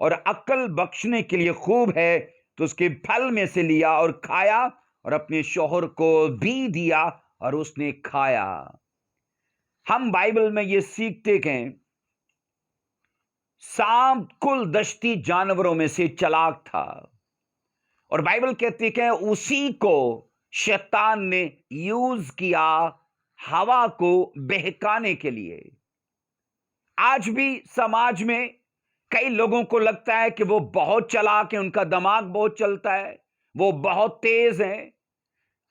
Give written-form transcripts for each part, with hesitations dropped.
اور عقل بخشنے کے لیے خوب ہے، تو اس کے پھل میں سے لیا اور کھایا، اور اپنے شوہر کو بھی دیا اور اس نے کھایا۔ ہم بائبل میں یہ سیکھتے کہ سانپ کل دشتی جانوروں میں سے چلاک تھا، اور بائبل کہتی کہ اسی کو شیطان نے یوز کیا ہوا کو بہکانے کے لیے۔ آج بھی سماج میں کئی لوگوں کو لگتا ہے کہ وہ بہت چلاک ہیں، ان کا دماغ بہت چلتا ہے، وہ بہت تیز ہیں۔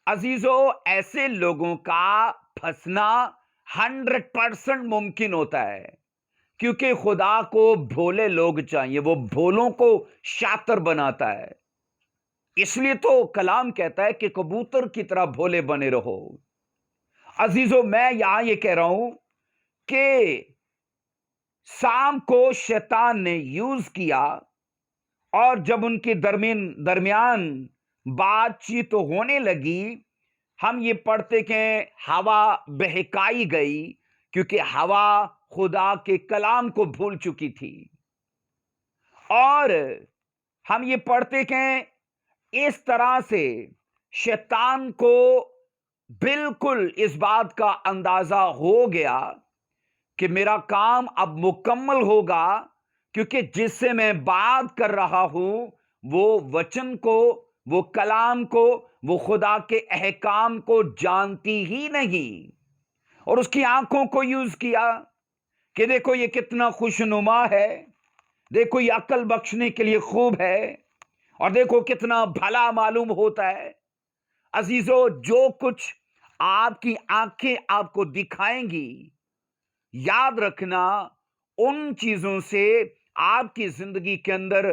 عزیزو، ایسے لوگوں کا پھنسنا 100% ممکن ہوتا ہے، کیونکہ خدا کو بھولے لوگ چاہیے، وہ بھولوں کو شاطر بناتا ہے۔ اس لیے تو کلام کہتا ہے کہ کبوتر کی طرح بھولے بنے رہو۔ عزیزو، میں یہاں یہ کہہ رہا ہوں کہ سام کو شیطان نے یوز کیا، اور جب ان کے درمیان بات چیت ہونے لگی، ہم یہ پڑھتے کہ ہوا بہکائی گئی، کیونکہ ہوا خدا کے کلام کو بھول چکی تھی۔ اور ہم یہ پڑھتے کہ اس طرح سے شیطان کو بالکل اس بات کا اندازہ ہو گیا کہ میرا کام اب مکمل ہوگا، کیونکہ جس سے میں بات کر رہا ہوں وہ وچن کو، وہ کلام کو، وہ خدا کے احکام کو جانتی ہی نہیں، اور اس کی آنکھوں کو یوز کیا کہ دیکھو یہ کتنا خوشنما ہے، دیکھو یہ عقل بخشنے کے لیے خوب ہے، اور دیکھو کتنا بھلا معلوم ہوتا ہے۔ عزیزو، جو کچھ آپ کی آنکھیں آپ کو دکھائیں گی، یاد رکھنا ان چیزوں سے آپ کی زندگی کے اندر،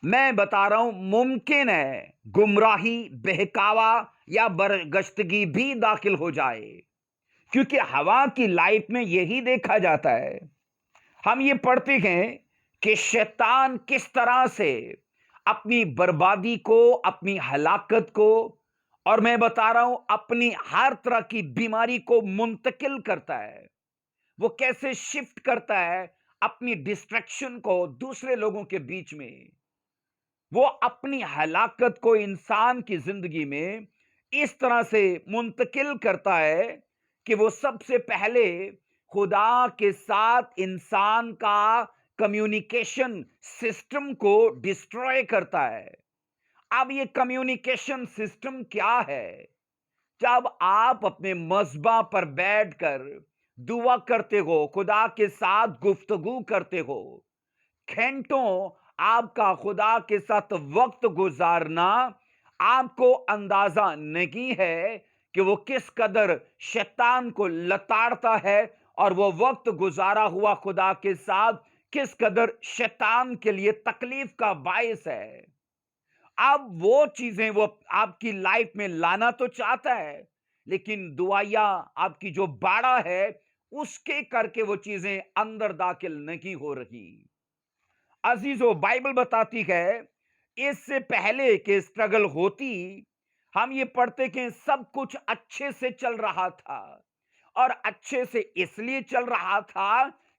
میں بتا رہا ہوں، ممکن ہے گمراہی، بہکاوا یا برگشتگی بھی داخل ہو جائے، کیونکہ ہوا کی لائف میں یہی دیکھا جاتا ہے۔ ہم یہ پڑھتے ہیں کہ شیطان کس طرح سے اپنی بربادی کو، اپنی ہلاکت کو، اور میں بتا رہا ہوں اپنی ہر طرح کی بیماری کو منتقل کرتا ہے۔ وہ کیسے شفٹ کرتا ہے اپنی ڈسٹریکشن کو دوسرے لوگوں کے بیچ میں، وہ اپنی ہلاکت کو انسان کی زندگی میں اس طرح سے منتقل کرتا ہے کہ وہ سب سے پہلے خدا کے ساتھ انسان کا کمیونیکیشن سسٹم کو ڈسٹروائے کرتا ہے۔ اب یہ کمیونیکیشن سسٹم کیا ہے؟ جب آپ اپنے مذبح پر بیٹھ کر دعا کرتے ہو، خدا کے ساتھ گفتگو کرتے ہو، گھنٹوں آپ کا خدا کے ساتھ وقت گزارنا، آپ کو اندازہ نہیں ہے کہ وہ کس قدر شیطان کو لتاڑتا ہے، اور وہ وقت گزارا ہوا خدا کے ساتھ کس قدر شیطان کے لیے تکلیف کا باعث ہے۔ اب وہ چیزیں وہ آپ کی لائف میں لانا تو چاہتا ہے، لیکن دعائیا آپ کی جو باڑا ہے اس کے کر کے وہ چیزیں اندر داخل نہیں ہو رہی۔ عزیزو، بائبل بتاتی ہے اس سے پہلے کہ اسٹرگل ہوتی، ہم یہ پڑھتے کہ سب کچھ اچھے سے چل رہا تھا، اور اچھے سے اس لیے چل رہا تھا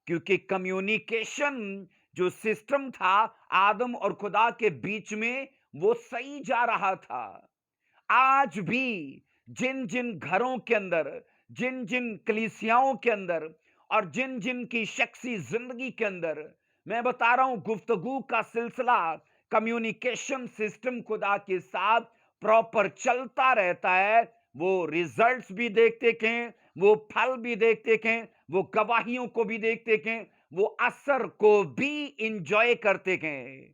کیونکہ کمیونیکیشن جو سسٹم تھا آدم اور خدا کے بیچ میں، وہ صحیح جا رہا تھا۔ آج بھی جن جن گھروں کے اندر، جن جن کلیسیاؤں کے اندر، اور جن جن کی شخصی زندگی کے اندر، میں بتا رہا ہوں گفتگو کا سلسلہ، کمیونیکیشن سسٹم خدا کے ساتھ پراپر چلتا رہتا ہے، وہ ریزلٹس بھی دیکھتے ہیں، وہ پھل بھی دیکھتے ہیں، وہ گواہیوں کو بھی دیکھتے ہیں، وہ اثر کو بھی انجوائے کرتے ہیں،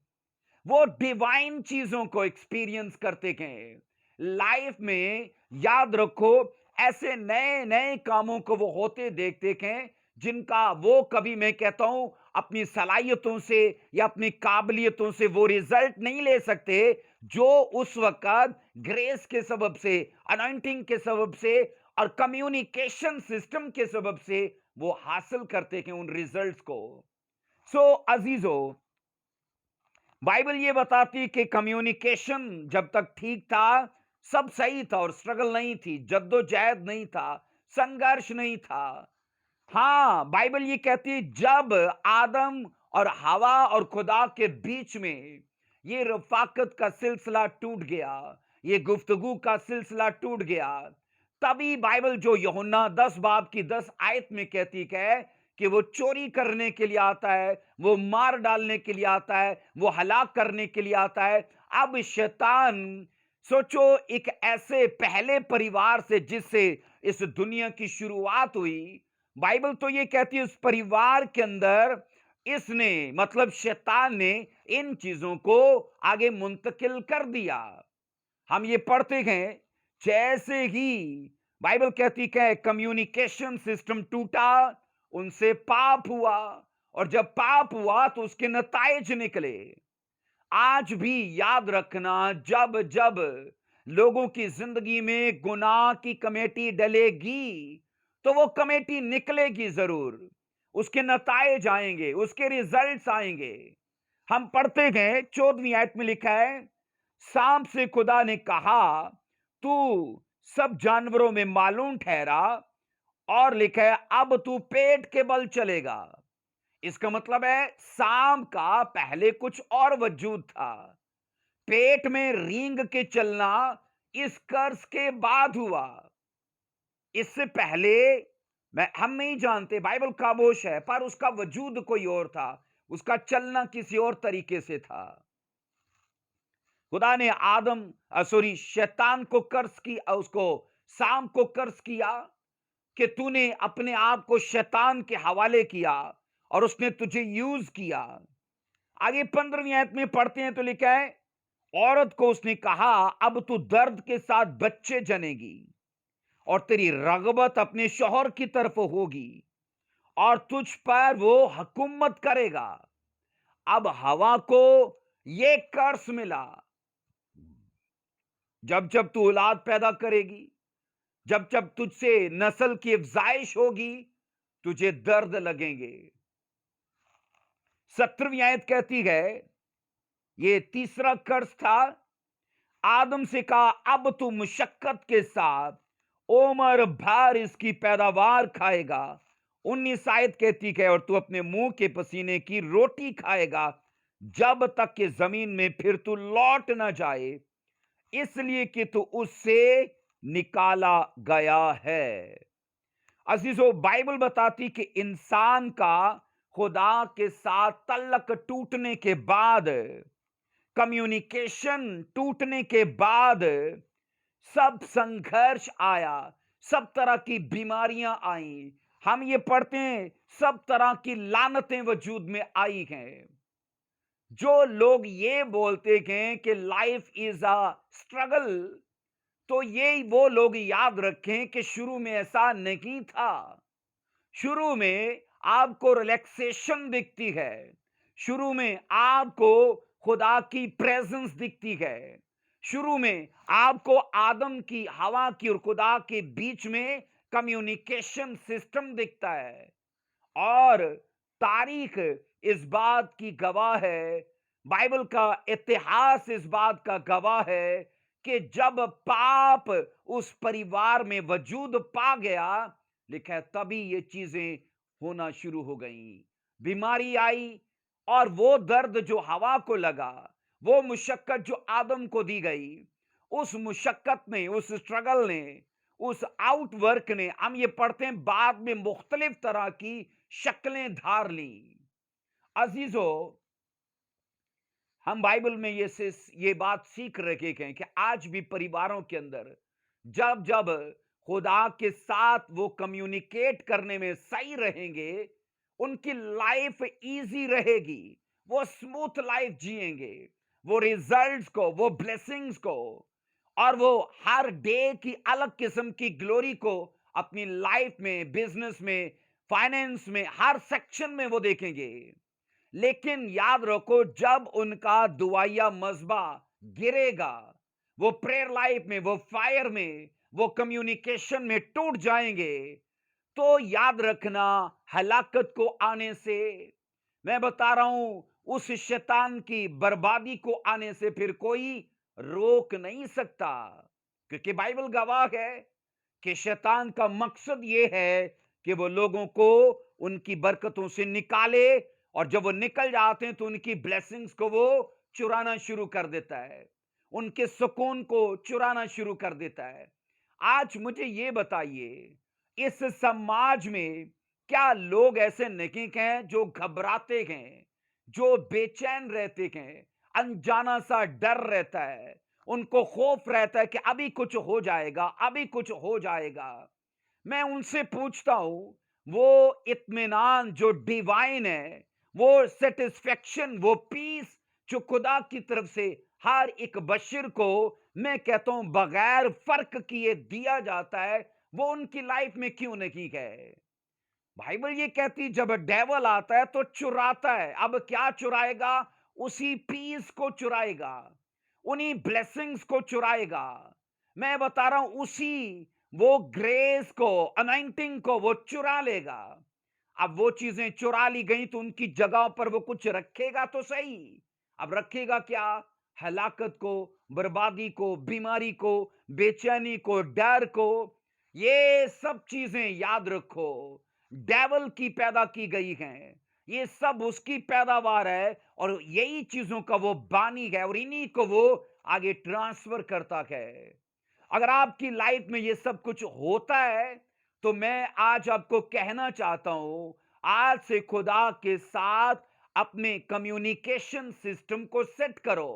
وہ ڈیوائن چیزوں کو ایکسپیرینس کرتے ہیں لائف میں۔ یاد رکھو، ایسے نئے نئے کاموں کو وہ ہوتے دیکھتے ہیں جن کا وہ کبھی، میں کہتا ہوں، اپنی صلاحیتوں سے یا اپنی قابلیتوں سے وہ ریزلٹ نہیں لے سکتے جو اس وقت گریس کے سبب سے، انائنٹنگ کے سبب سے، اور کمیونیکیشن سسٹم کے سبب سے وہ حاصل کرتے ہیں ان ریزلٹس کو۔ سو عزیزو، بائبل یہ بتاتی کہ کمیونیکیشن جب تک ٹھیک تھا سب صحیح تھا، اور سٹرگل نہیں تھی، جد و جہد نہیں تھا، سنگرش نہیں تھا۔ ہاں، بائبل یہ کہتی جب آدم اور ہوا اور خدا کے بیچ میں یہ رفاقت کا سلسلہ ٹوٹ گیا، یہ گفتگو کا سلسلہ ٹوٹ گیا۔ تبھی بائبل جو یوحنا 10 باب کی 10 آیت میں کہتی ہے کہ وہ چوری کرنے کے لیے آتا ہے، وہ مار ڈالنے کے لیے آتا ہے، وہ ہلاک کرنے کے لیے آتا ہے۔ اب شیطان، سوچو، ایک ایسے پہلے پریوار سے جس سے اس دنیا کی شروعات ہوئی، بائبل تو یہ کہتی ہے اس پریوار کے اندر اس نے، مطلب شیطان نے، ان چیزوں کو آگے منتقل کر دیا۔ ہم یہ پڑھتے ہیں جیسے ہی بائبل کہتی کہ کمیونیکیشن سسٹم ٹوٹا، ان سے پاپ ہوا، اور جب پاپ ہوا تو اس کے نتائج نکلے۔ آج بھی یاد رکھنا، جب جب لوگوں کی زندگی میں گناہ کی کمیٹی ڈلے گی تو وہ کمیٹی نکلے گی ضرور، اس کے نتائج آئیں گے، اس کے ریزلٹس آئیں گے۔ ہم پڑھتے ہیں 14ویں آیت میں لکھا ہے، سانپ سے خدا نے کہا تو سب جانوروں میں معلوم ٹھہرا، اور لکھا ہے اب تو پیٹ کے بل چلے گا۔ اس کا مطلب ہے سانپ کا پہلے کچھ اور وجود تھا، پیٹ میں رینگ کے چلنا اس قرض کے بعد ہوا۔ اس سے پہلے ہم نہیں جانتے، بائبل خاموش ہے، پر اس کا وجود کوئی اور تھا، اس کا چلنا کسی اور طریقے سے تھا۔ خدا نے شیطان کو قرض کی، اس کو سانپ کو قرض کیا کہ تو نے اپنے آپ کو شیطان کے حوالے کیا اور اس نے تجھے یوز کیا۔ آگے 15ویں آیت میں پڑھتے ہیں تو لکھا ہے، عورت کو اس نے کہا اب تو درد کے ساتھ بچے جنے گی، اور تیری رغبت اپنے شوہر کی طرف ہوگی، اور تجھ پر وہ حکومت کرے گا۔ اب ہوا کو یہ قرض ملا، جب جب تو اولاد پیدا کرے گی، جب جب تجھ سے نسل کی افزائش ہوگی، تجھے درد لگیں گے۔ 17ویں آیت کہتی ہے، یہ تیسرا قرض تھا، آدم سے کہا اب تو مشقت کے ساتھ عمر بھر اس کی پیداوار کھائے گا۔ 19 آیت کہتی ہے، اور تو اپنے منہ کے پسینے کی روٹی کھائے گا جب تک کہ زمین میں پھر تو لوٹ نہ جائے، اس لیے کہ تو اس سے نکالا گیا ہے۔ عزیزو، بائبل بتاتی کہ انسان کا خدا کے ساتھ تعلق ٹوٹنے کے بعد، کمیونیکیشن ٹوٹنے کے بعد سب سنگھرش آیا، سب طرح کی بیماریاں آئیں۔ ہم یہ پڑھتے ہیں سب طرح کی لعنتیں وجود میں آئی ہیں۔ جو لوگ یہ بولتے ہیں کہ لائف از اے اسٹرگل، تو یہ وہ لوگ یاد رکھیں کہ شروع میں ایسا نہیں تھا۔ شروع میں آپ کو ریلیکسیشن دکھتی ہے، شروع میں آپ کو خدا کی پریزنس دکھتی ہے، شروع میں آپ کو آدم کی، ہوا کی اور خدا کے بیچ میں کمیونیکیشن سسٹم دکھتا ہے، اور تاریخ اس بات کی گواہ ہے، بائبل کا اتہاس اس بات کا گواہ ہے کہ جب پاپ اس پریوار میں وجود پا گیا، لکھا ہے تبھی یہ چیزیں ہونا شروع ہو گئیں۔ بیماری آئی، اور وہ درد جو ہوا کو لگا، وہ مشقت جو آدم کو دی گئی، اس مشقت نے، اس اسٹرگل نے، اس آؤٹ ورک نے، ہم یہ پڑھتے ہیں بعد میں مختلف طرح کی شکلیں دھار لیں۔ عزیزو، ہم بائبل میں یہ بات سیکھ رکھے ہیں کہ آج بھی پریواروں کے اندر جب جب خدا کے ساتھ وہ کمیونیکیٹ کرنے میں صحیح رہیں گے، ان کی لائف ایزی رہے گی، وہ سموتھ لائف جئیں گے، وہ ریزلٹس کو، وہ بلیسنگز کو، اور وہ ہر ڈے کی الگ قسم کی گلوری کو اپنی لائف میں، بزنس میں، فائنینس میں، ہر سیکشن میں وہ دیکھیں گے۔ لیکن یاد رکھو، جب ان کا دعائیا مذبح گرے گا، وہ پریئر لائف میں، وہ فائر میں، وہ کمیونیکیشن میں ٹوٹ جائیں گے، تو یاد رکھنا ہلاکت کو آنے سے، میں بتا رہا ہوں، اس شیطان کی بربادی کو آنے سے پھر کوئی روک نہیں سکتا، کیونکہ بائبل گواہ ہے کہ شیطان کا مقصد یہ ہے کہ وہ لوگوں کو ان کی برکتوں سے نکالے اور جب وہ نکل جاتے ہیں تو ان کی بلیسنگز کو وہ چرانا شروع کر دیتا ہے، ان کے سکون کو چرانا شروع کر دیتا ہے۔ آج مجھے یہ بتائیے، اس سماج میں کیا لوگ ایسے نہیں ہیں جو گھبراتے ہیں، جو بے چین رہتے ہیں، انجانا سا ڈر رہتا ہے، ان کو خوف رہتا ہے کہ ابھی کچھ ہو جائے گا، ابھی کچھ ہو جائے گا؟ میں ان سے پوچھتا ہوں، وہ اطمینان جو ڈیوائن ہے، وہ سیٹسفیکشن، وہ پیس جو خدا کی طرف سے ہر ایک بشر کو، میں کہتا ہوں بغیر فرق کیے دیا جاتا ہے، وہ ان کی لائف میں کیوں نہیں ہے؟ بائبل یہ کہتی جب ڈیول آتا ہے تو چراتا ہے۔ اب کیا چرائے گا؟ اسی پیس کو چرائے گا، انہی بلیسنگز کو چرائے گا۔ میں بتا رہا ہوں اسی وہ گریس کو، انائنٹنگ کو وہ چرا لے گا۔ اب وہ چیزیں چرا لی گئی تو ان کی جگہ پر وہ کچھ رکھے گا تو صحیح۔ اب رکھے گا کیا؟ ہلاکت کو، بربادی کو، بیماری کو، بے چینی کو، ڈر کو۔ یہ سب چیزیں یاد رکھو، ڈیول کی پیدا کی گئی ہیں، یہ سب اس کی پیداوار ہے، اور یہی چیزوں کا وہ بانی ہے، اور انہی کو وہ آگے ٹرانسفر کرتا ہے۔ اگر آپ کی لائف میں یہ سب کچھ ہوتا ہے تو میں آج آپ کو کہنا چاہتا ہوں، آج سے خدا کے ساتھ اپنے کمیونیکیشن سسٹم کو سیٹ کرو،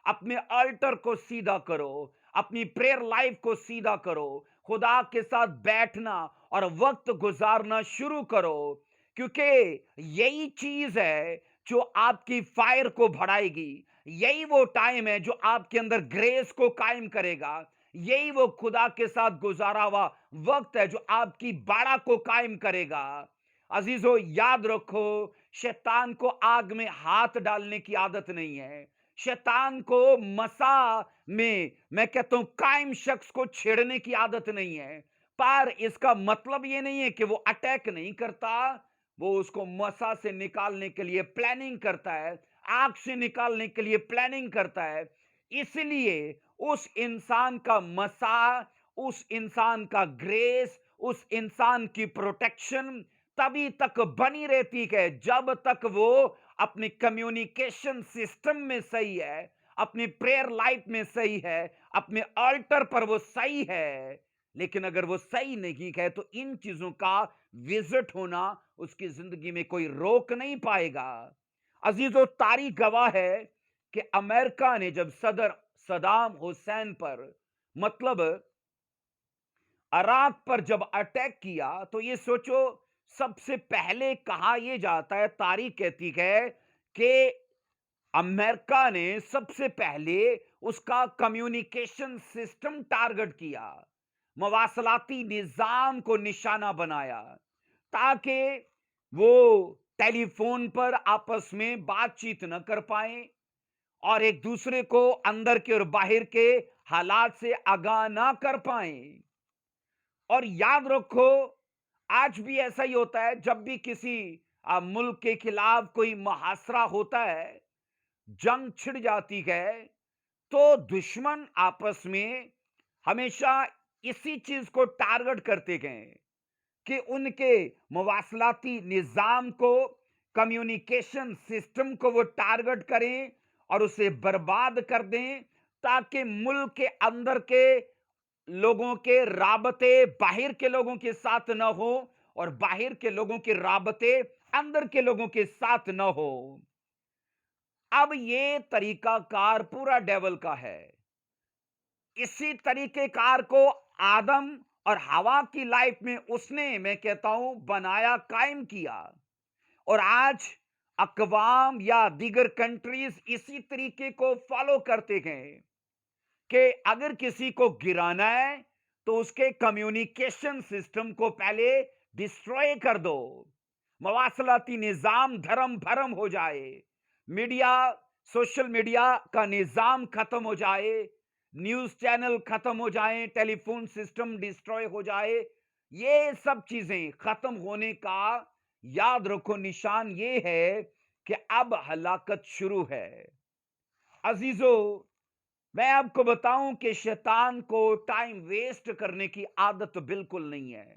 اپنے آلٹر کو سیدھا کرو، اپنی پریئر لائف کو سیدھا کرو، خدا کے ساتھ بیٹھنا اور وقت گزارنا شروع کرو، کیونکہ یہی چیز ہے جو آپ کی فائر کو بڑھائے گی، یہی وہ ٹائم ہے جو آپ کے اندر گریس کو قائم کرے گا، یہی وہ خدا کے ساتھ گزارا ہوا وقت ہے جو آپ کی باڑہ کو قائم کرے گا۔ عزیزو یاد رکھو، شیطان کو آگ میں ہاتھ ڈالنے کی عادت نہیں ہے، شیطان کو مسا میں کہتا ہوں قائم شخص کو چھیڑنے کی عادت نہیں ہے، پر اس کا مطلب یہ نہیں ہے کہ وہ اٹیک نہیں کرتا، وہ اس کو مسا سے نکالنے کے لیے پلاننگ کرتا ہے، آگ سے نکالنے کے لیے پلاننگ کرتا ہے۔ اس لیے اس انسان کا مسا، اس انسان کا گریس، اس انسان کی پروٹیکشن تبھی تک بنی رہتی ہے جب تک وہ اپنی کمیونیکیشن سسٹم میں صحیح ہے، اپنی پریئر لائف میں صحیح ہے، اپنے آلٹر پر وہ صحیح ہے۔ لیکن اگر وہ صحیح نہیں ہے تو ان چیزوں کا وزٹ ہونا اس کی زندگی میں کوئی روک نہیں پائے گا۔ عزیزو تاریخ گواہ ہے کہ امریکہ نے جب صدر صدام حسین پر، مطلب عراق پر جب اٹیک کیا، تو یہ سوچو سب سے پہلے کہا یہ جاتا ہے، تاریخ کہتی ہے کہ امریکہ نے سب سے پہلے اس کا کمیونیکیشن سسٹم ٹارگٹ کیا، مواصلاتی نظام کو نشانہ بنایا، تاکہ وہ ٹیلی فون پر آپس میں بات چیت نہ کر پائیں، اور ایک دوسرے کو اندر کے اور باہر کے حالات سے آگاہ نہ کر پائیں۔ اور یاد رکھو، آج بھی ایسا ہی ہوتا ہے، جب بھی کسی ملک کے خلاف کوئی محاصرہ ہوتا ہے، جنگ چھڑ جاتی ہے، تو دشمن آپس میں ہمیشہ اسی چیز کو ٹارگٹ کرتے گئے کہ ان کے مواصلاتی نظام کو، کمیونیکیشن سسٹم کو وہ ٹارگٹ کریں اور اسے برباد کر دیں، تاکہ ملک کے اندر کے لوگوں کے رابطے باہر کے لوگوں کے ساتھ نہ ہو، اور باہر کے لوگوں کے رابطے اندر کے لوگوں کے ساتھ نہ ہو۔ اب یہ طریقہ کار پورا ڈیول کا ہے۔ اسی طریقہ کار کو آدم اور حوا کی لائف میں اس نے، میں کہتا ہوں، بنایا، قائم کیا، اور آج اقوام یا دیگر کنٹریز اسی طریقے کو فالو کرتے گئے کہ اگر کسی کو گرانا ہے تو اس کے کمیونیکیشن سسٹم کو پہلے ڈسٹروئے کر دو، مواصلاتی نظام دھرم بھرم ہو جائے، میڈیا، سوشل میڈیا کا نظام ختم ہو جائے، نیوز چینل ختم ہو جائیں، ٹیلی فون سسٹم ڈسٹروئے ہو جائے۔ یہ سب چیزیں ختم ہونے کا یاد رکھو نشان یہ ہے کہ اب ہلاکت شروع ہے۔ عزیزو میں آپ کو بتاؤں کہ شیطان کو ٹائم ویسٹ کرنے کی عادت بالکل نہیں ہے۔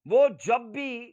وہ جب بھی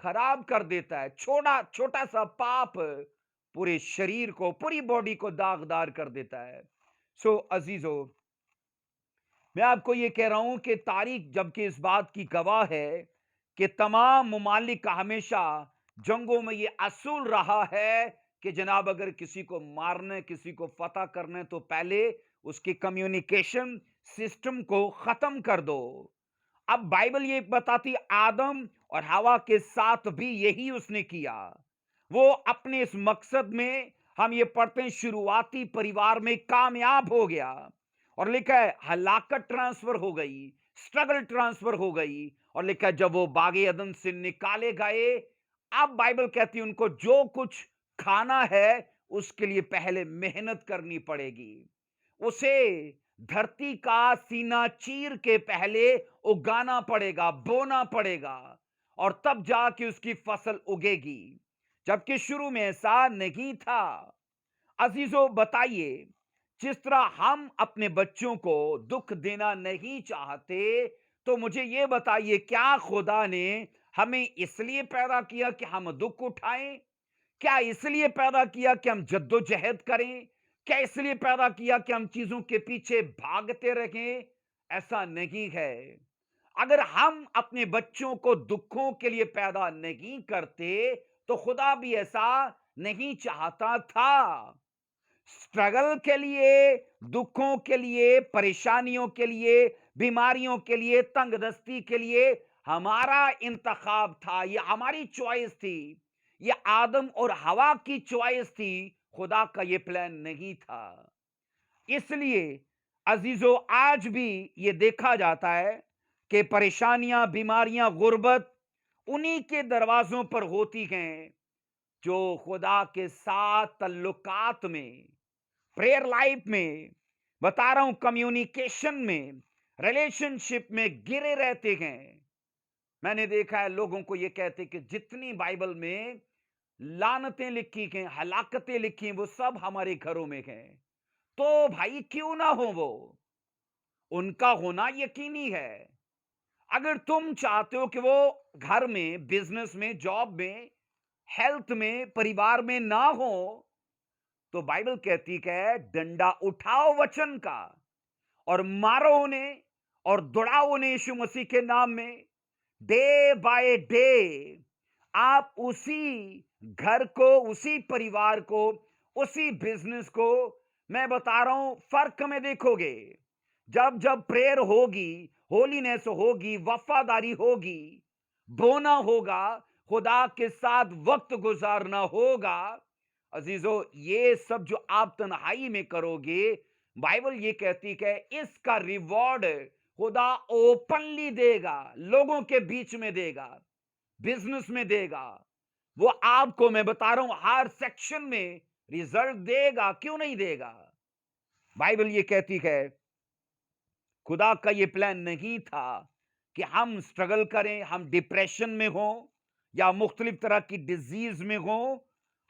خراب کر دیتا ہے. چھوٹا سا پاپ پورے شریر کو، پوری باڈی کو داغدار کر دیتا ہے. سو عزیزو، میں آپ کو یہ کہہ رہا ہوں کہ تاریخ جبکہ اس بات کی گواہ ہے کہ تمام ممالک کا ہمیشہ جنگوں میں یہ اصول رہا ہے کہ جناب اگر کسی کو مارنا، کسی کو فتح کرنا ہے تو پہلے اس کی کمیونیکیشن سسٹم کو ختم کر دو. اب بائبل یہ بتاتی آدم اور حوا کے ساتھ بھی یہی اس نے کیا. وہ اپنے اس مقصد میں، ہم یہ پڑھتے ہیں، شروعاتی پریوار میں کامیاب ہو گیا. اور لکھا ہے ہلاکت ٹرانسفر ہو گئی، سٹرگل ٹرانسفر ہو گئی. اور لکھا ہے جب وہ باغ عدن سے نکالے گئے، اب بائبل کہتی ہے ان کو جو کچھ کھانا ہے اس کے لیے پہلے محنت کرنی پڑے گی. اسے دھرتی کا سینہ چیر کے پہلے اگانا پڑے گا، بونا پڑے گا، اور تب جا کے اس کی فصل اگے گی، جبکہ شروع میں ایسا نہیں تھا. عزیزو بتائیے، جس طرح ہم اپنے بچوں کو دکھ دینا نہیں چاہتے، تو مجھے یہ بتائیے کیا خدا نے ہمیں اس لیے پیدا کیا کہ ہم دکھ اٹھائیں؟ کیا اس لیے پیدا کیا کہ ہم جد و جہد کریں؟ کیا اس لیے پیدا کیا کہ ہم چیزوں کے پیچھے بھاگتے رہیں؟ ایسا نہیں ہے. اگر ہم اپنے بچوں کو دکھوں کے لیے پیدا نہیں کرتے تو خدا بھی ایسا نہیں چاہتا تھا. سٹرگل کے لیے، دکھوں کے لیے، پریشانیوں کے لیے، بیماریوں کے لیے، تنگ دستی کے لیے ہمارا انتخاب تھا. یہ ہماری چوائس تھی. یہ آدم اور حوا کی چوائس تھی. خدا کا یہ پلان نہیں تھا. اس لیے عزیزو آج بھی یہ دیکھا جاتا ہے کہ پریشانیاں، بیماریاں، غربت انہی کے دروازوں پر ہوتی ہیں جو خدا کے ساتھ تعلقات میں، پریئر لائف میں، بتا رہا ہوں کمیونیکیشن میں، ریلیشن شپ میں گرے رہتے ہیں. میں نے دیکھا ہے لوگوں کو یہ کہتے کہ جتنی بائبل میں لعنتیں لکھی ہیں، ہلاکتیں لکھی ہیں، وہ سب ہمارے گھروں میں ہیں. تو بھائی کیوں نہ ہو، وہ ان کا ہونا یقینی ہے. اگر تم چاہتے ہو کہ وہ گھر میں، بزنس میں، جاب میں، ہیلتھ میں، پریوار میں نہ ہو، تو بائبل کہتی کہ ڈنڈا اٹھاؤ وچن کا اور مارو انہیں اور دوڑاؤ انہیں یشوع مسیح کے نام میں. ڈے بائی ڈے آپ اسی گھر کو، اسی پریوار کو، اسی بزنس کو، میں بتا رہا ہوں فرق میں دیکھو گے. جب جب پریئر ہوگی، ہولینس ہوگی، وفاداری ہوگی، بونا ہوگا، خدا کے ساتھ وقت گزارنا ہوگا. عزیزو یہ سب جو آپ تنہائی میں کرو گے، بائبل یہ کہتی کہ اس کا ریوارڈ خدا اوپنلی دے گا، لوگوں کے بیچ میں دے گا، بزنس میں دے گا. وہ آپ کو، میں بتا رہا ہوں، ہر سیکشن میں ریزلٹ دے گا. کیوں نہیں دے گا؟ بائبل یہ کہتی ہے خدا کا یہ پلان نہیں تھا کہ ہم سٹرگل کریں، ہم ڈپریشن میں ہوں یا مختلف طرح کی ڈیزیز میں ہوں.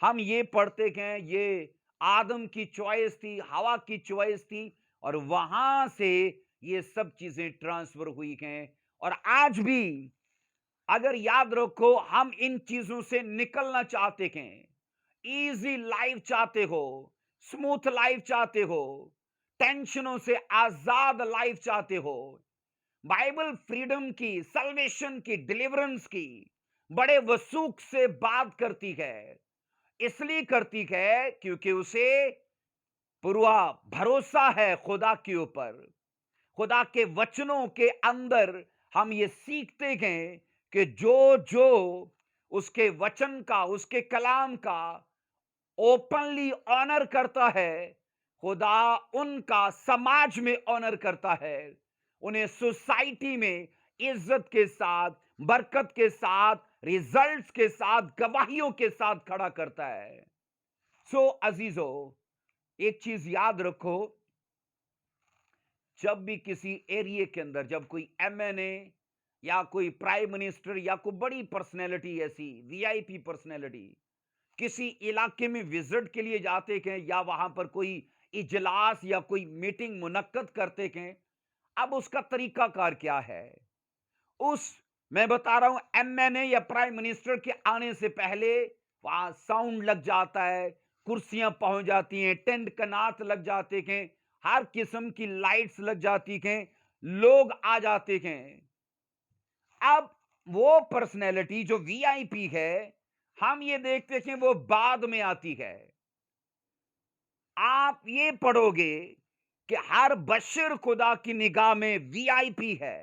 ہم یہ پڑھتے کہ یہ آدم کی چوائس تھی، ہوا کی چوائس تھی، اور وہاں سے یہ سب چیزیں ٹرانسفر ہوئی ہیں. اور آج بھی اگر یاد رکھو، ہم ان چیزوں سے نکلنا چاہتے ہیں، ایزی لائف چاہتے ہو، سموتھ لائف چاہتے ہو، ٹینشنوں سے آزاد لائف چاہتے ہو. بائبل فریڈم کی، سلویشن کی، ڈیلیورنس کی بڑے وثوق سے بات کرتی ہے. اس لیے کرتی ہے کیونکہ اسے پورا بھروسہ ہے خدا کے اوپر. خدا کے وچنوں کے اندر ہم یہ سیکھتے ہیں کہ جو اس کے وچن کا، اس کے کلام کا اوپنلی آنر کرتا ہے، خدا ان کا سماج میں آنر کرتا ہے، انہیں سوسائٹی میں عزت کے ساتھ، برکت کے ساتھ، ریزلٹس کے ساتھ، گواہیوں کے ساتھ کھڑا کرتا ہے. سو عزیزو ایک چیز یاد رکھو، جب بھی کسی ایریے کے اندر، جب کوئی ایم این اے یا کوئی پرائم منسٹر یا کوئی بڑی پرسنالٹی، ایسی وی آئی پی پرسنالٹی کسی علاقے میں وزٹ کے لیے جاتے ہیں یا وہاں پر کوئی اجلاس یا کوئی میٹنگ منعقد کرتے ہیں، اب اس کا طریقہ کار کیا ہے؟ اس میں بتا رہا ہوں MNA یا پرائم منسٹر کے آنے سے پہلے وہاں ساؤنڈ لگ جاتا ہے، کرسیاں پہنچ جاتی ہیں، ٹینٹ کنات لگ جاتے ہیں، ہر قسم کی لائٹس لگ جاتی ہیں، لوگ آ جاتے ہیں۔ اب وہ پرسنالٹی جو VIP ہے، ہم یہ دیکھتے ہیں وہ بعد میں آتی ہے۔ آپ یہ پڑھو گے کہ ہر بشر خدا کی نگاہ میں VIP ہے۔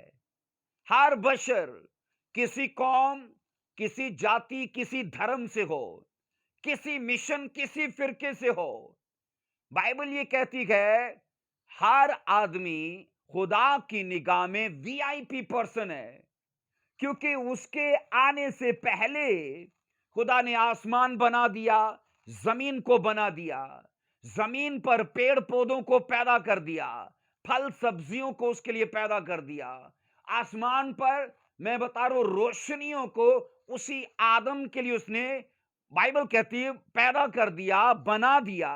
ہر بشر، کسی قوم، کسی جاتی، کسی دھرم سے ہو، کسی مشن، کسی فرقے سے ہو، بائبل یہ کہتی ہے ہر آدمی خدا کی نگاہ میں VIP پرسن ہے، کیونکہ اس کے آنے سے پہلے خدا نے آسمان بنا دیا، زمین کو بنا دیا، زمین پر پیڑ پودوں کو پیدا کر دیا، پھل سبزیوں کو اس کے لیے پیدا کر دیا، آسمان پر میں بتا رہا ہوں روشنیوں کو اسی آدم کے لیے اس نے، بائبل کہتی ہے، پیدا کر دیا، بنا دیا۔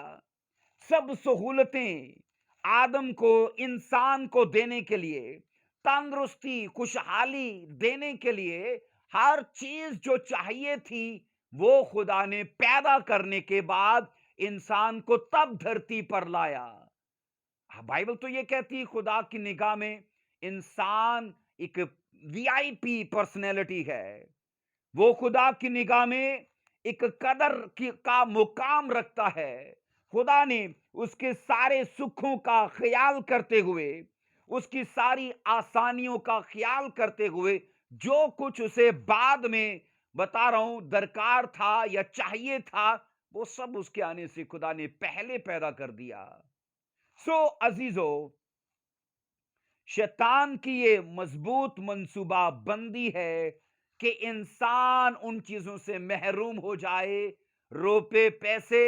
سب سہولتیں آدم کو، انسان کو دینے کے لیے، تندرستی، خوشحالی دینے کے لیے، ہر چیز جو چاہیے تھی وہ خدا نے پیدا کرنے کے بعد انسان کو تب دھرتی پر لایا۔ بائبل تو یہ کہتی خدا کی نگاہ میں انسان ایک VIP پرسنالٹی ہے، وہ خدا کی نگاہ میں ایک قدر کا مقام رکھتا ہے۔ خدا نے اس کے سارے سکھوں کا خیال کرتے ہوئے، اس کی ساری آسانیوں کا خیال کرتے ہوئے، جو کچھ اسے بعد میں بتا رہا ہوں درکار تھا یا چاہیے تھا، وہ سب اس کے آنے سے خدا نے پہلے پیدا کر دیا۔ سو عزیزو، شیطان کی یہ مضبوط منصوبہ بندی ہے کہ انسان ان چیزوں سے محروم ہو جائے، روپے پیسے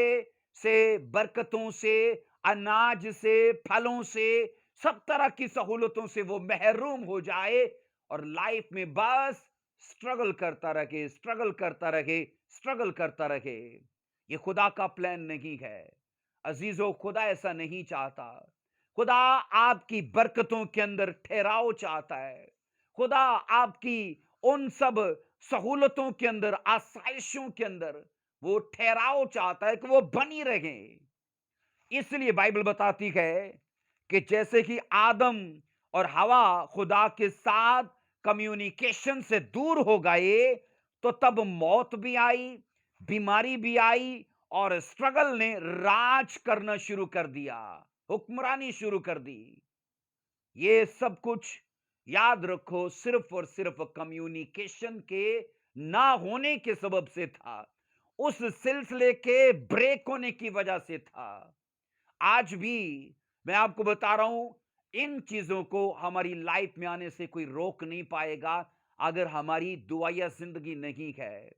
سے، برکتوں سے، اناج سے، پھلوں سے، سب طرح کی سہولتوں سے وہ محروم ہو جائے اور لائف میں بس سٹرگل کرتا رہے، سٹرگل کرتا رہے، سٹرگل کرتا رہے۔ یہ خدا کا پلان نہیں ہے عزیزو، خدا ایسا نہیں چاہتا۔ خدا آپ کی برکتوں کے اندر ٹھہراؤ چاہتا ہے۔ خدا آپ کی ان سب سہولتوں کے اندر، آسائشوں کے اندر وہ ٹھہراؤ چاہتا ہے کہ وہ بنی رہیں۔ اس لیے بائبل بتاتی ہے کہ جیسے کہ آدم اور حوا خدا کے ساتھ کمیونیکیشن سے دور ہو گئے، تو تب موت بھی آئی، بیماری بھی آئی، اور اسٹرگل نے راج کرنا شروع کر دیا، حکمرانی شروع کر دی۔ یہ سب کچھ یاد رکھو صرف اور صرف کمیونیکیشن کے نہ ہونے کے سبب سے تھا، اس سلسلے کے بریک ہونے کی وجہ سے تھا۔ آج بھی میں آپ کو بتا رہا ہوں ان چیزوں کو ہماری لائف میں آنے سے کوئی روک نہیں پائے گا اگر ہماری دعائیہ زندگی نہیں ہے۔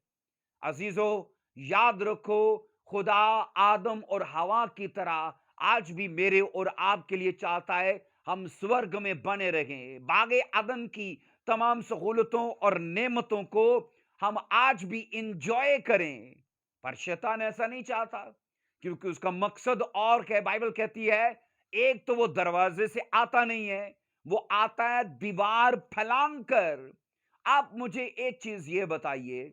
عزیزو یاد رکھو، خدا آدم اور حوا کی طرح آج بھی میرے اور آپ کے لیے چاہتا ہے ہم سورگ میں بنے رہیں، باغ عدن کی تمام سہولتوں اور نعمتوں کو ہم آج بھی انجوائے کریں، پر شیطان ایسا نہیں چاہتا، کیونکہ اس کا مقصد اور ہے۔ بائبل کہتی ہے ایک تو وہ دروازے سے آتا نہیں ہے، وہ آتا ہے دیوار پھلانگ کر۔ آپ مجھے ایک چیز یہ بتائیے،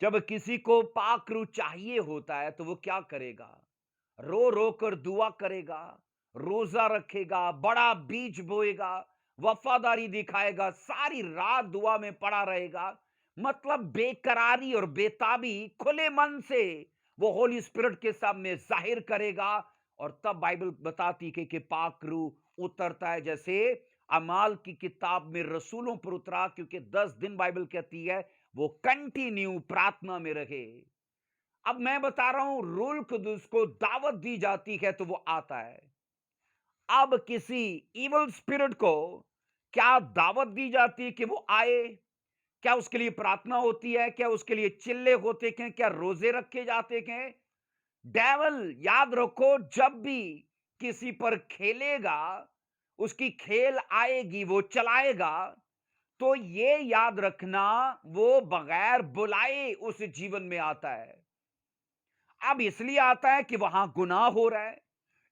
جب کسی کو پاک روح چاہیے ہوتا ہے تو وہ کیا کرے گا؟ رو رو کر دعا کرے گا، روزہ رکھے گا، بڑا بیج بوئے گا، وفاداری دکھائے گا، ساری رات دعا میں پڑا رہے گا، مطلب بے قراری اور بے تابی کھلے من سے وہ ہولی اسپرٹ کے سامنے ظاہر کرے گا، اور تب بائبل بتاتی کہ پاک روح اترتا ہے، جیسے اعمال کی کتاب میں رسولوں پر اترا، کیونکہ 10 دن بائبل کہتی ہے وہ کنٹینیو پراتھنا میں رہے۔ اب میں بتا رہا ہوں روح القدس کو دعوت دی جاتی ہے تو وہ آتا ہے۔ اب کسی ایول اسپرٹ کو کیا دعوت دی جاتی ہے کہ وہ آئے؟ کیا اس کے لیے پراتھنا ہوتی ہے؟ کیا اس کے لیے چلے ہوتے ہیں؟ کیا روزے رکھے جاتے ہیں؟ ڈیول یاد رکھو جب بھی کسی پر کھیلے گا، اس کی کھیل آئے گی، وہ چلائے گا، تو یہ یاد رکھنا وہ بغیر بلائے اس جیون میں آتا ہے۔ اب اس لیے آتا ہے کہ وہاں گناہ ہو رہا ہے،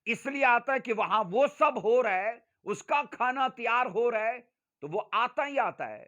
اس لیے آتا ہے کہ وہاں وہ سب ہو رہا ہے، اس کا کھانا تیار ہو رہا ہے، تو وہ آتا ہی آتا ہے۔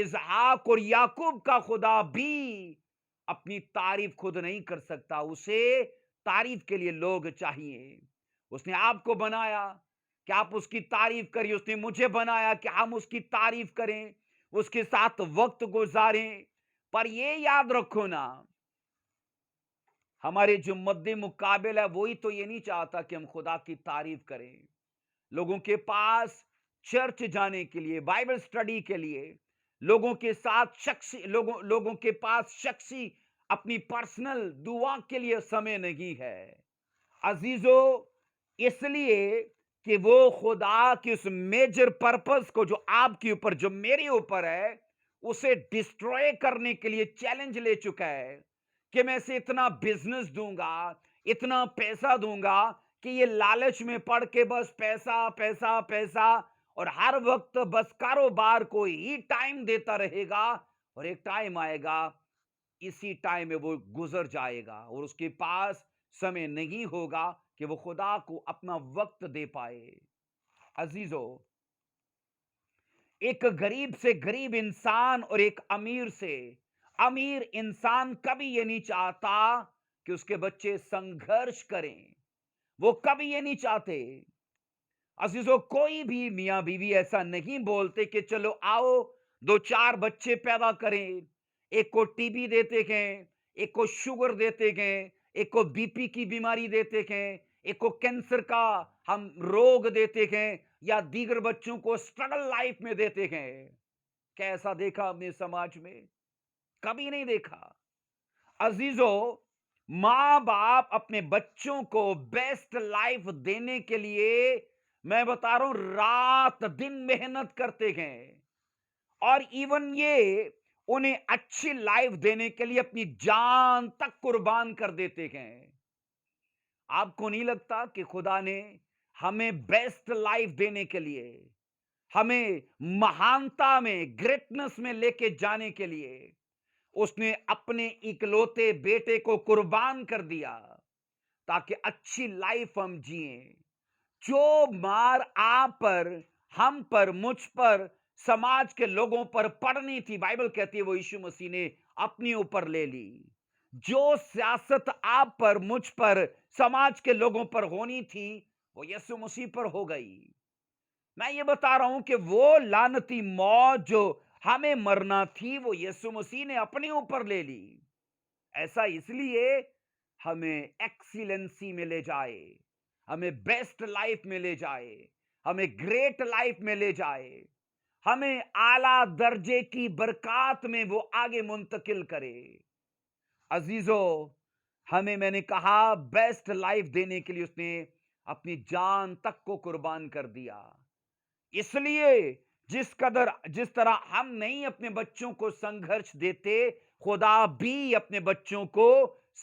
اسحاق اور یعقوب کا خدا بھی اپنی تعریف خود نہیں کر سکتا، اسے تعریف کے لیے لوگ چاہیے۔ اس نے آپ کو بنایا کہ آپ اس کی تعریف کریے، اس نے مجھے بنایا کہ ہم اس کی تعریف کریں، اس کے ساتھ وقت گزاریں۔ پر یہ یاد رکھو نا، ہمارے جو مد مقابل ہے وہی تو یہ نہیں چاہتا کہ ہم خدا کی تعریف کریں۔ لوگوں کے پاس چرچ جانے کے لیے، بائبل سٹڈی کے لیے، لوگوں کے ساتھ لوگوں کے پاس شخصی اپنی پرسنل دعا کے لیے سمے نہیں ہے عزیزو، اس لیے کہ وہ خدا کی اس میجر پرپس کو جو آپ کے اوپر، جو میرے اوپر ہے، اسے ڈسٹروئے کرنے کے لیے چیلنج لے چکا ہے کہ میں اسے اتنا بزنس دوں گا، اتنا پیسہ دوں گا کہ یہ لالچ میں پڑ کے بس پیسہ پیسہ پیسہ، اور ہر وقت بس کاروبار کو ہی ٹائم دیتا رہے گا، اور ایک ٹائم آئے گا، اسی ٹائم میں وہ گزر جائے گا اور اس کے پاس سمے نہیں ہوگا کہ وہ خدا کو اپنا وقت دے پائے۔ عزیزو، ایک غریب سے غریب انسان اور ایک امیر سے امیر انسان کبھی یہ نہیں چاہتا کہ اس کے بچے سنگھرش کریں، وہ کبھی یہ نہیں چاہتے۔ عزیزو، کوئی بھی میاں بیوی ایسا نہیں بولتے کہ چلو آؤ دو چار بچے پیدا کریں، ایک کو ٹی بی دیتے گئے، ایک کو شوگر دیتے گئے، ایک کو بی پی کی بیماری دیتے گئے، ایک کو کینسر کا ہم روگ دیتے گئے، یا دیگر بچوں کو سٹرگل لائف میں دیتے گئے۔ کیسا دیکھا ہم نے سماج میں؟ کبھی نہیں دیکھا۔ عزیزو، ماں باپ اپنے بچوں کو بیسٹ لائف دینے کے لیے، میں بتا رہا ہوں، رات دن محنت کرتے گئے، اور ایون یہ انہیں اچھی لائف دینے کے لیے اپنی جان تک قربان کر دیتے گئے۔ آپ کو نہیں لگتا کہ خدا نے ہمیں بیسٹ لائف دینے کے لیے، ہمیں مہانتا میں، گریٹنس میں لے کے جانے کے لیے، اس نے اپنے اکلوتے بیٹے کو قربان کر دیا تاکہ اچھی لائف ہم جئیں؟ جو مار آپ پر، ہم پر، مجھ پر، سماج کے لوگوں پر پڑنی تھی، بائبل کہتی ہے وہ ییشو مسیح نے اپنی اوپر لے لی۔ جو سیاست آپ پر، مجھ پر، سماج کے لوگوں پر ہونی تھی، وہ یسوع مسیح پر ہو گئی۔ میں یہ بتا رہا ہوں کہ وہ لعنتی موت جو ہمیں مرنا تھی، وہ یسوع مسیح نے اپنے اوپر لے لی۔ ایسا اس لیے ہمیں ایکسیلنسی میں لے جائے، ہمیں بیسٹ لائف میں لے جائے، ہمیں گریٹ لائف میں لے جائے، ہمیں اعلیٰ درجے کی برکات میں وہ آگے منتقل کرے۔ عزیزو، میں نے کہا بیسٹ لائف دینے کے لیے اس نے اپنی جان تک کو قربان کر دیا۔ اس لیے جس طرح ہم نہیں اپنے بچوں کو سنگھرش دیتے، خدا بھی اپنے بچوں کو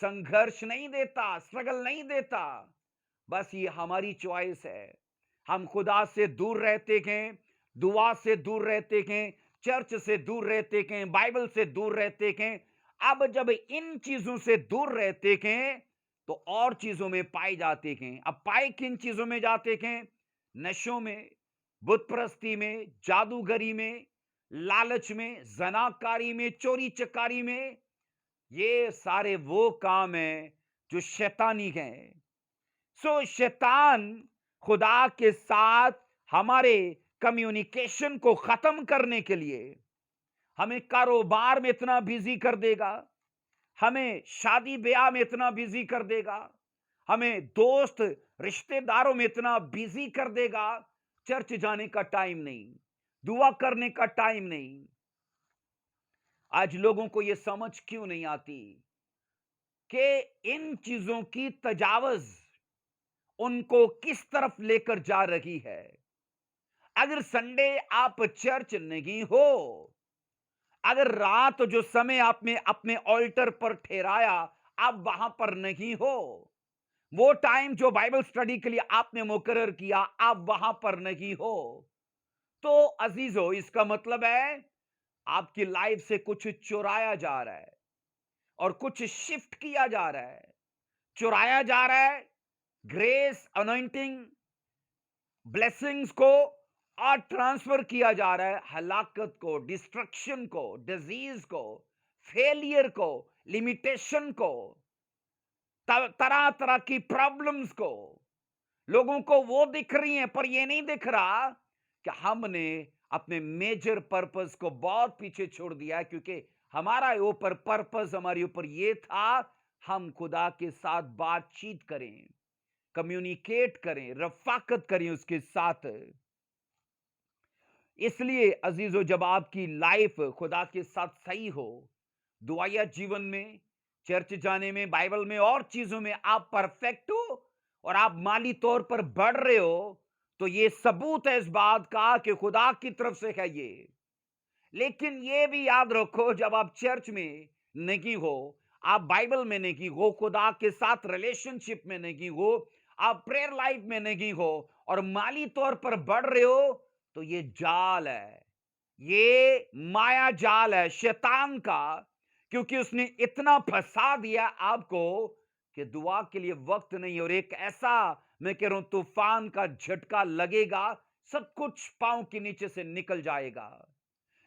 سنگھرش نہیں دیتا، سٹرگل نہیں دیتا۔ بس یہ ہماری چوائس ہے۔ ہم خدا سے دور رہتے گئے، دعا سے دور رہتے گئے، چرچ سے دور رہتے گئے، بائبل سے دور رہتے گئے۔ اب جب ان چیزوں سے دور رہتے گئے تو اور چیزوں میں پائے جاتے گئے۔ اب پائے کن چیزوں میں جاتے گئے؟ نشوں میں، بت پرستی میں، جادوگری میں، لالچ میں، زناکاری میں، چوری چکاری میں۔ یہ سارے وہ کام ہیں جو شیطانی ہیں۔ شیطان خدا کے ساتھ ہمارے کمیونیکیشن کو ختم کرنے کے لیے ہمیں کاروبار میں اتنا بیزی کر دے گا، ہمیں شادی بیاہ میں اتنا بیزی کر دے گا، ہمیں دوست رشتہ داروں میں اتنا بیزی کر دے گا، چرچ جانے کا ٹائم نہیں، دعا کرنے کا ٹائم نہیں۔ آج لوگوں کو یہ سمجھ کیوں نہیں آتی کہ ان چیزوں کی تجاوز ان کو کس طرف لے کر جا رہی ہے؟ اگر سنڈے آپ چرچ نہیں ہو، اگر رات جو سمے آپ نے اپنے آلٹر پر ٹھہرایا آپ وہاں پر نہیں ہو، وہ ٹائم جو بائبل سٹڈی کے لیے آپ نے مقرر کیا آپ وہاں پر نہیں ہو، تو عزیزو اس کا مطلب ہے آپ کی لائف سے کچھ چورایا جا رہا ہے اور کچھ شفٹ کیا جا رہا ہے۔ چورایا جا رہا ہے گریس، انوائنٹنگ، بلیسنگز کو، اور ٹرانسفر کیا جا رہا ہے ہلاکت کو، ڈسٹرکشن کو، ڈیزیز کو، فیلئر کو، لمیٹیشن کو، طرح طرح کی پرابلمز کو. لوگوں کو وہ دکھ رہی ہیں پر یہ نہیں دکھ رہا کہ ہم نے اپنے میجر پرپز کو بہت پیچھے چھوڑ دیا ہے، کیونکہ ہمارا اوپر پرپز ہمارے اوپر یہ تھا ہم خدا کے ساتھ بات چیت کریں، کمیونیکیٹ کریں، رفاقت کریں اس کے ساتھ. اس لیے عزیزو، جب آپ کی لائف خدا کے ساتھ صحیح ہو، دعائیا جیون میں، چرچ جانے میں، بائبل میں اور چیزوں میں آپ پرفیکٹ ہو اور آپ مالی طور پر بڑھ رہے ہو، تو یہ ثبوت ہے اس بات کا کہ خدا کی طرف سے ہے یہ. لیکن یہ بھی یاد رکھو، جب آپ چرچ میں نہیں ہو، آپ بائبل میں نہیں ہو، خدا کے ساتھ ریلیشن شپ میں نہیں ہو، آپ پریئر لائف میں نہیں ہو اور مالی طور پر بڑھ رہے ہو، تو یہ جال ہے، یہ مایا جال ہے شیطان کا. کیونکہ اس نے اتنا پھنسا دیا آپ کو کہ دعا کے لیے وقت نہیں، اور ایک ایسا میں کہہ رہا ہوں طوفان کا جھٹکا لگے گا، سب کچھ پاؤں کے نیچے سے نکل جائے گا.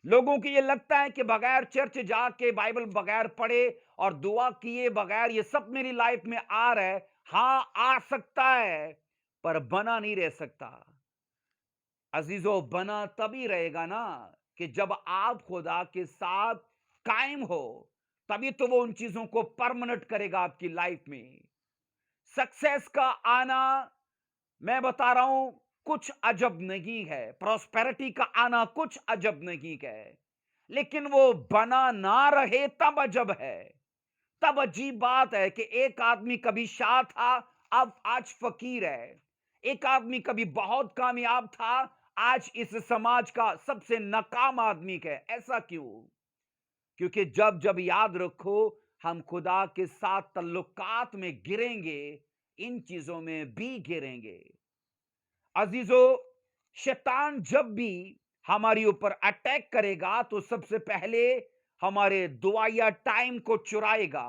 لوگوں کو یہ لگتا ہے کہ بغیر چرچ جا کے، بائبل بغیر پڑھے اور دعا کیے بغیر یہ سب میری لائف میں آ رہا ہے. ہاں آ سکتا ہے، پر بنا نہیں رہ سکتا. عزیزو، بنا تبھی رہے گا نا کہ جب آپ خدا کے ساتھ قائم ہو، تبھی تو وہ ان چیزوں کو پرمنٹ کرے گا آپ کی لائف میں. سکسیس کا آنا، میں بتا رہا ہوں، کچھ عجب نہیں ہے. پراسپیرٹی کا آنا کچھ عجب نہیں ہے، لیکن وہ بنا نہ رہے تب عجب ہے. تب عجیب بات ہے کہ ایک آدمی کبھی شاہ تھا، اب آج فقیر ہے. ایک آدمی کبھی بہت کامیاب تھا، آج اس سماج کا سب سے ناکام آدمی ہے. ایسا کیوں؟ کیونکہ جب جب یاد رکھو ہم خدا کے ساتھ تعلقات میں گریں گے، ان چیزوں میں بھی گریں گے. عزیزو، شیطان جب بھی ہماری اوپر اٹیک کرے گا تو سب سے پہلے ہمارے دعائیا ٹائم کو چرائے گا.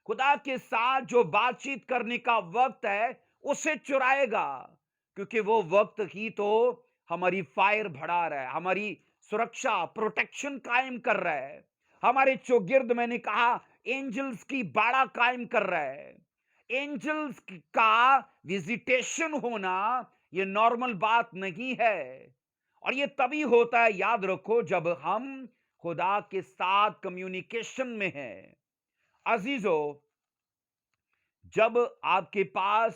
خدا کے ساتھ جو بات چیت کرنے کا وقت ہے اسے چرائے گا، کیونکہ وہ وقت ہی تو ہماری فائر بڑھا رہا ہے، ہماری سرکشا، پروٹیکشن قائم کر رہا ہے، ہمارے چوگرد میں نے کہا اینجلز کی باڑا قائم کر رہا ہے. اینجلز کا وزیٹیشن ہونا یہ نارمل بات نہیں ہے، اور یہ تبھی ہوتا ہے، یاد رکھو، جب ہم خدا کے ساتھ کمیونیکیشن میں ہیں. عزیزو، جب آپ کے پاس،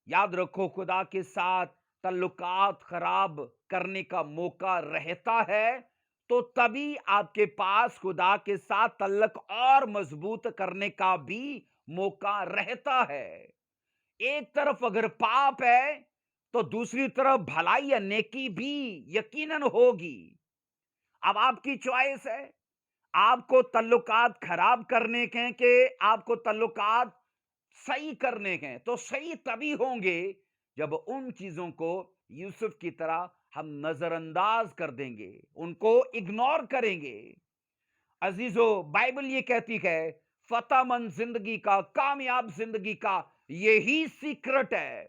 یاد رکھو، خدا کے ساتھ تعلقات خراب کرنے کا موقع رہتا ہے، تو تبھی آپ کے پاس خدا کے ساتھ تعلق اور مضبوط کرنے کا بھی موقع رہتا ہے. ایک طرف اگر پاپ ہے تو دوسری طرف بھلائی یا نیکی بھی یقیناً ہوگی. اب آپ کی چوائس ہے، آپ کو تعلقات خراب کرنے کے کہ آپ کو تعلقات صحیح کرنے کے. تو صحیح تبھی ہوں گے جب ان چیزوں کو یوسف کی طرح ہم نظر انداز کر دیں گے، ان کو اگنور کریں گے. عزیزو، بائبل یہ کہتی ہے فتح مند زندگی کا، کامیاب زندگی کا یہی سیکرٹ ہے،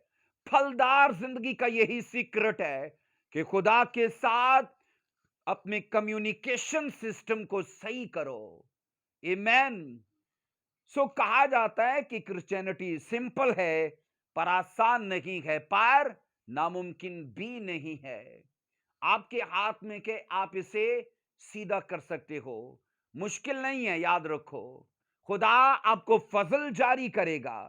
پھلدار زندگی کا یہی سیکرٹ ہے کہ خدا کے ساتھ اپنے کمیونیکیشن سسٹم کو صحیح کرو. ایمین. سو کہا جاتا ہے کہ کرسچینٹی سمپل ہے پر آسان نہیں ہے، پر ناممکن بھی نہیں ہے. آپ کے ہاتھ میں کہ آپ اسے سیدھا کر سکتے ہو. مشکل نہیں ہے، یاد رکھو. خدا آپ کو فضل جاری کرے گا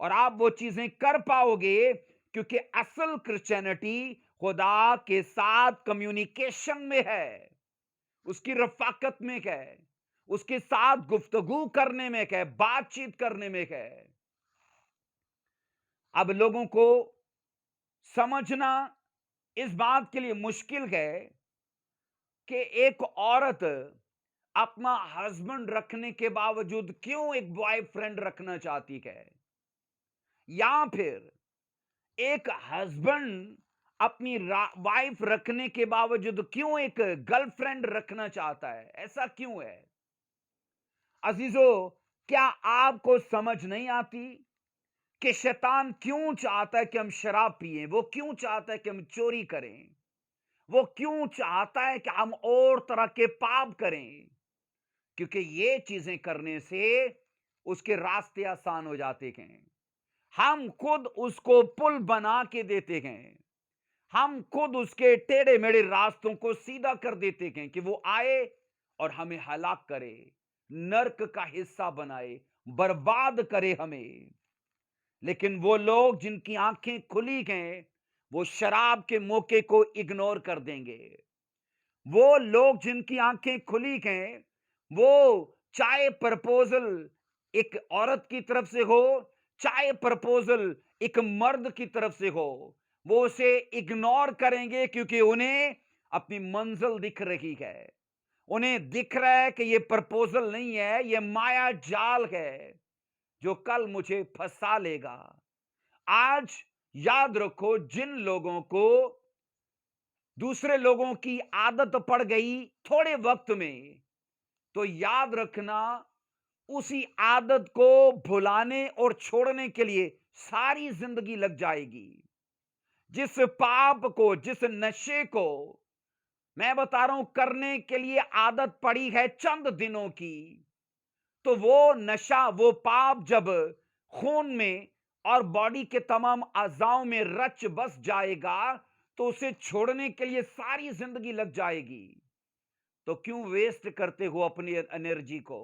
اور آپ وہ چیزیں کر پاؤ گے، کیونکہ اصل کرسچینٹی خدا کے ساتھ کمیونیکیشن میں ہے، اس کی رفاقت میں ہے، اس کے ساتھ گفتگو کرنے میں ہے، بات چیت کرنے میں ہے. اب لوگوں کو سمجھنا اس بات کے لیے مشکل ہے کہ ایک عورت اپنا ہسبینڈ رکھنے کے باوجود کیوں ایک بوائے فرینڈ رکھنا چاہتی ہے، یا پھر ایک ہسبینڈ اپنی وائف رکھنے کے باوجود کیوں ایک گرل فرینڈ رکھنا چاہتا ہے. ایسا کیوں ہے؟ عزیزو، کیا آپ کو سمجھ نہیں آتی کہ شیطان کیوں چاہتا ہے کہ ہم شراب پیئیں، وہ کیوں چاہتا ہے کہ ہم چوری کریں، وہ کیوں چاہتا ہے کہ ہم اور طرح کے پاپ کریں؟ کیونکہ یہ چیزیں کرنے سے اس کے راستے آسان ہو جاتے ہیں۔ ہم خود اس کو پل بنا کے دیتے ہیں، ہم خود اس کے ٹیڑے میڑے راستوں کو سیدھا کر دیتے ہیں کہ وہ آئے اور ہمیں ہلاک کرے، نرک کا حصہ بنائے، برباد کرے ہمیں۔ لیکن وہ لوگ جن کی آنکھیں کھلی ہیں وہ شراب کے موقع کو اگنور کر دیں گے۔ وہ لوگ جن کی آنکھیں کھلی ہیں وہ چاہے پرپوزل ایک عورت کی طرف سے ہو، چاہے پرپوزل ایک مرد کی طرف سے ہو، وہ اسے اگنور کریں گے، کیونکہ انہیں اپنی منزل دکھ رہی ہے۔ انہیں دکھ رہا ہے کہ یہ پرپوزل نہیں ہے، یہ مایا جال ہے جو کل مجھے پھنسا لے گا۔ آج یاد رکھو، جن لوگوں کو دوسرے لوگوں کی عادت پڑ گئی تھوڑے وقت میں، تو یاد رکھنا اسی عادت کو بھلانے اور چھوڑنے کے لیے ساری زندگی لگ جائے گی۔ جس پاپ کو، جس نشے کو میں بتا رہا ہوں کرنے کے لیے عادت پڑی ہے چند دنوں کی، تو وہ نشہ، وہ پاپ جب خون میں اور باڈی کے تمام اعضاؤں میں رچ بس جائے گا تو اسے چھوڑنے کے لیے ساری زندگی لگ جائے گی۔ تو کیوں ویسٹ کرتے ہو اپنی انرجی کو؟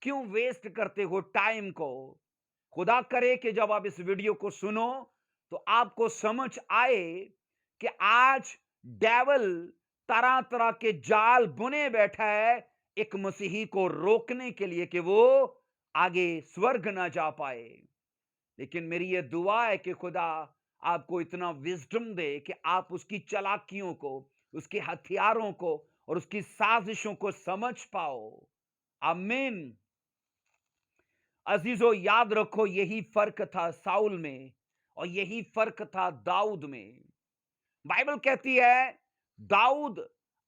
کیوں ویسٹ کرتے ہو ٹائم کو؟ خدا کرے کہ جب آپ اس ویڈیو کو سنو تو آپ کو سمجھ آئے کہ آج ڈیول طرح طرح کے جال بنے بیٹھا ہے ایک مسیحی کو روکنے کے لیے کہ وہ آگے سورگ نہ جا پائے۔ لیکن میری یہ دعا ہے کہ خدا آپ کو اتنا وزڈم دے کہ آپ اس کی چالاکیوں کو، اس کے ہتھیاروں کو اور اس کی سازشوں کو سمجھ پاؤ۔ آمین۔ عزیزو، یاد رکھو یہی فرق تھا ساؤل میں اور یہی فرق تھا داؤد میں۔ بائبل کہتی ہے داؤد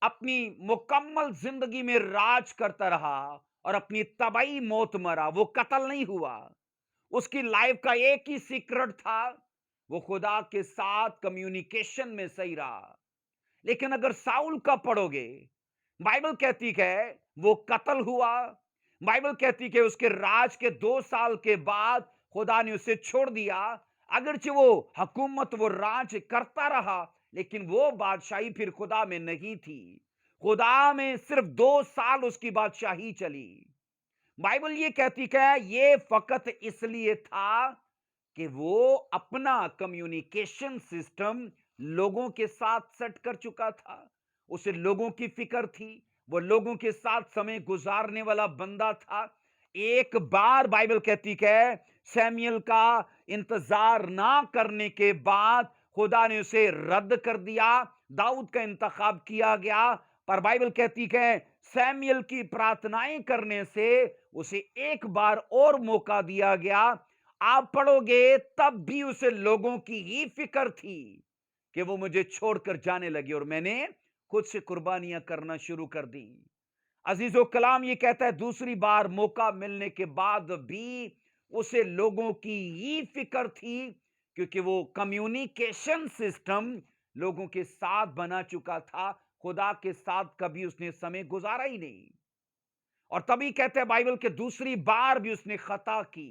اپنی مکمل زندگی میں راج کرتا رہا اور اپنی طبعی موت مرا، وہ قتل نہیں ہوا۔ اس کی لائف کا ایک ہی سیکرٹ تھا، وہ خدا کے ساتھ کمیونیکیشن میں صحیح رہا۔ لیکن اگر ساؤل کا پڑھو گے، بائبل کہتی ہے وہ قتل ہوا۔ بائبل کہتی کہ اس کے راج کے 2 سال کے بعد خدا نے اسے چھوڑ دیا۔ اگرچہ وہ حکومت، وہ راج کرتا رہا، لیکن وہ بادشاہی پھر خدا میں نہیں تھی۔ خدا میں صرف 2 سال اس کی بادشاہی چلی۔ بائبل یہ کہتی کہ یہ فقط اس لیے تھا کہ وہ اپنا کمیونیکیشن سسٹم لوگوں کے ساتھ سیٹ کر چکا تھا۔ اسے لوگوں کی فکر تھی، وہ لوگوں کے ساتھ سمے گزارنے والا بندہ تھا۔ ایک بار بائبل کہتی کہ سیمیل کا انتظار نہ کرنے کے بعد خدا نے اسے رد کر دیا، داؤد کا انتخاب کیا گیا۔ پر بائبل کہتی کہ سیمیل کی پرارتھنائیں کرنے سے اسے ایک بار اور موقع دیا گیا۔ آپ پڑھو گے تب بھی اسے لوگوں کی ہی فکر تھی کہ وہ مجھے چھوڑ کر جانے لگے اور میں نے خود سے قربانیاں کرنا شروع کر دی۔ عزیزو، کلام یہ کہتا ہے دوسری بار موقع ملنے کے بعد بھی اسے لوگوں کی ہی فکر تھی، کیونکہ وہ کمیونیکیشن سسٹم لوگوں کے ساتھ بنا چکا تھا، خدا کے ساتھ کبھی اس نے سمے گزارا ہی نہیں۔ اور تبھی کہتے ہیں بائبل کہ دوسری بار بھی اس نے خطا کی۔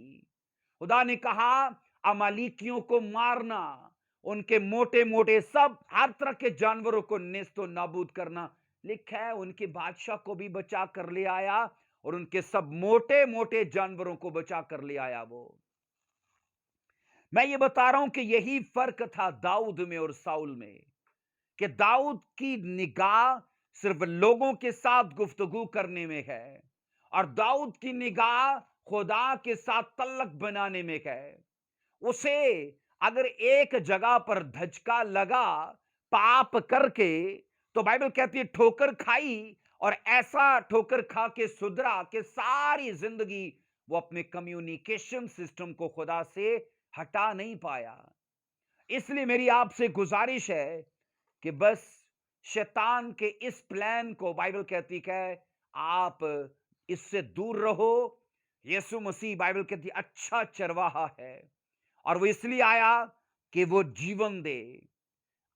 خدا نے کہا امالیکیوں کو مارنا، ان کے موٹے موٹے سب ہر طرح کے جانوروں کو نیست و نابود کرنا، لکھا ہے ان کے بادشاہ کو بھی بچا کر لے آیا اور ان کے سب موٹے موٹے جانوروں کو بچا کر لے آیا۔ وہ میں یہ بتا رہا ہوں کہ یہی فرق تھا داؤد میں اور ساؤل میں، کہ داؤد کی نگاہ صرف لوگوں کے ساتھ گفتگو کرنے میں ہے اور داؤد کی نگاہ خدا کے ساتھ تعلق بنانے میں ہے۔ اسے اگر ایک جگہ پر دھچکا لگا پاپ کر کے تو بائبل کہتی ہے ٹھوکر کھائی، اور ایسا ٹھوکر کھا کے سدھرا کہ ساری زندگی وہ اپنے کمیونیکیشن سسٹم کو خدا سے ہٹا نہیں پایا۔ اس لیے میری آپ سے گزارش ہے کہ بس شیطان کے اس پلان کو بائبل کہتی کہ آپ اس سے دور رہو۔ یسوع مسیح بائبل کہتی اچھا چرواہا ہے، اور وہ اس لیے آیا کہ وہ جیون دے۔